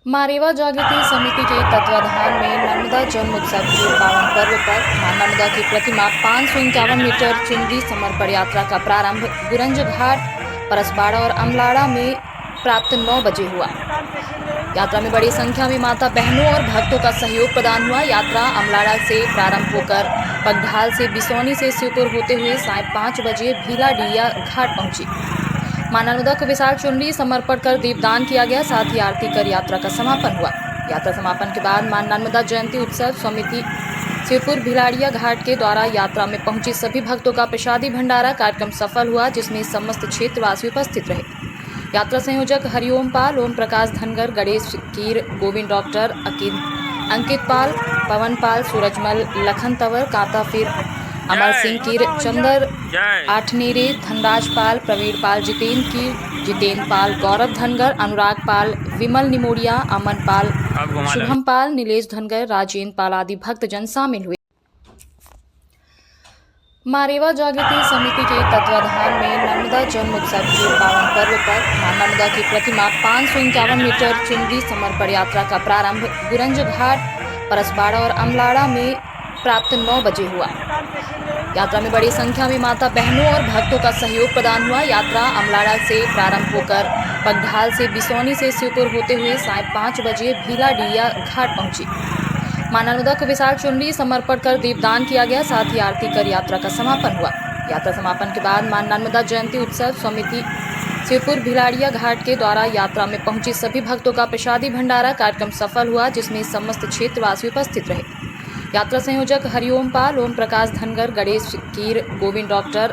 मारेवा जागृति समिति के तत्वाधान में नर्मदा जन्मोत्सव के पावन पर्व पर मां नर्मदा की प्रतिमा 551 मीटर चुनरी समर्पण यात्रा का प्रारंभ गुरंज घाट, परसबाड़ा और अमलाड़ा में प्राप्त 9 बजे हुआ। यात्रा में बड़ी संख्या में माता बहनों और भक्तों का सहयोग प्रदान हुआ। यात्रा अमलाड़ा से प्रारंभ होकर पगढाल से बिसौनी से शिवपुर होते हुए साढ़े 5 बजे भीलाडीह घाट पहुंची। मां नर्मदा को विशाल चुनरी समर्पण कर दीपदान किया गया, साथ ही आरती कर यात्रा का समापन हुआ। यात्रा समापन के बाद मां नर्मदा जयंती उत्सव समिति शिवपुर भीलाडीह घाट के द्वारा यात्रा में पहुंचे सभी भक्तों का प्रसादी भंडारा कार्यक्रम सफल हुआ, जिसमें समस्त क्षेत्रवासी उपस्थित रहे। यात्रा संयोजक हरिओम पाल, ओम प्रकाश धनगर, गणेश कीर, गोविंद डॉक्टर, अंकित पाल, पवन पाल, सूरजमल, लखन तंवर, कांता फिर, अमर सिंह कीर, चंदर आठनेरे, धनराज पाल, प्रवीण पाल, जितेंद्र पाल, गौरव धनगर, अनुराग पाल, विमल निमोड़िया, अमन पाल, शुभम पाल, नीलेश धनगर, राजेंद्र पाल आदि भक्तजन शामिल हुए। मारेवा जागृति समिति के तत्वाधान में नर्मदा जन्मोत्सव के पावन पर्व पर मां नर्मदा की प्रतिमा 551 मीटर चुनरी समर्पण यात्रा का प्रारंभ गुरंज घाट, परसबाड़ा और अमलाड़ा में प्राप्त 9 बजे हुआ। यात्रा में बड़ी संख्या में माता बहनों और भक्तों का सहयोग प्रदान हुआ। यात्रा अमलाड़ा से प्रारंभ होकर पगढाल से बिसौनी से शिवपुर होते हुए साढ़े 5 बजे भीलाडीह घाट पहुंची। मां नर्मदा को विशाल चुनरी समर्पण कर दीपदान किया गया, साथ ही आरती कर यात्रा का समापन हुआ। यात्रा समापन के बाद मां नर्मदा जयंती उत्सव समिति शिवपुर भीलाडीह घाट के द्वारा यात्रा में पहुंचे सभी भक्तों का प्रसादी भंडारा कार्यक्रम सफल हुआ, जिसमें समस्त क्षेत्रवासी उपस्थित रहे। यात्रा संयोजक हरिओम पाल, ओम प्रकाश धनगर, गणेश कीर, गोविंद डॉक्टर,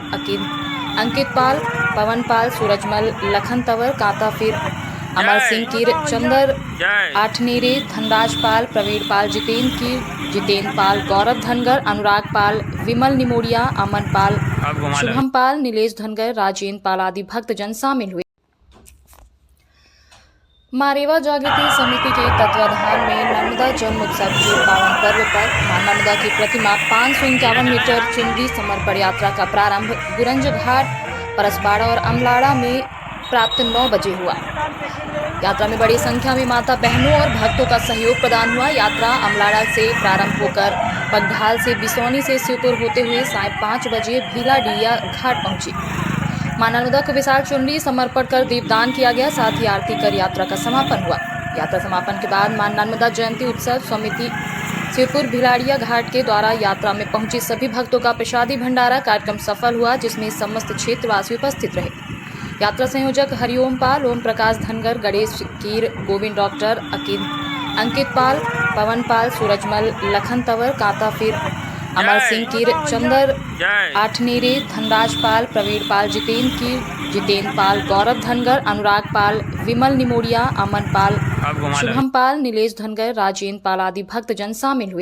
अंकित पाल, पवन पाल, सूरजमल, लखन तंवर, कांता फिर, अमर सिंह कीर, चंदर आठनेरे, धनराज पाल, प्रवीण पाल, जितेंद्र पाल, गौरव धनगर, अनुराग पाल, विमल निमोड़िया, अमन पाल, शुभम पाल, नीलेश धनगर, राजेंद्र पाल आदि भक्तजन शामिल हुए। मारेवा जागृति समिति के तत्वाधान में नर्मदा जन्मोत्सव के पावन पर्व पर मां नर्मदा की प्रतिमा 551 मीटर चुनरी समर्पण यात्रा का प्रारंभ गुरंज घाट, परसबाड़ा और अमलाड़ा में प्राप्त 9 बजे हुआ। यात्रा में बड़ी संख्या में माता बहनों और भक्तों का सहयोग प्रदान हुआ। यात्रा अमलाड़ा से प्रारंभ होकर पगढाल से बिसौनी से शिवपुर होते हुए साढ़े 5 बजे भीलाडीह घाट पहुंची। मां नर्मदा को विशाल चुनरी समर्पण कर दीपदान किया गया, साथ ही आरती कर यात्रा का समापन हुआ। यात्रा समापन के बाद मां नर्मदा जयंती उत्सव समिति शिवपुर भीलाडीह घाट के द्वारा यात्रा में पहुंचे सभी भक्तों का प्रसादी भंडारा कार्यक्रम सफल हुआ, जिसमें समस्त क्षेत्रवासी उपस्थित रहे। यात्रा संयोजक हरिओम पाल, ओम प्रकाश धनगर, गणेश कीर, गोविंद डॉक्टर, अंकित पाल, पवन पाल, सूरजमल, लखन तंवर, कांता फिर, अमर सिंह कीर, चंदर आठनेरे, धनराज पाल, प्रवीण पाल, जितेंद्र पाल, गौरव धनगर, अनुराग पाल, विमल निमोड़िया, अमन पाल, शुभम पाल, नीलेश धनगर, राजेंद्र पाल आदि भक्तजन शामिल हुए।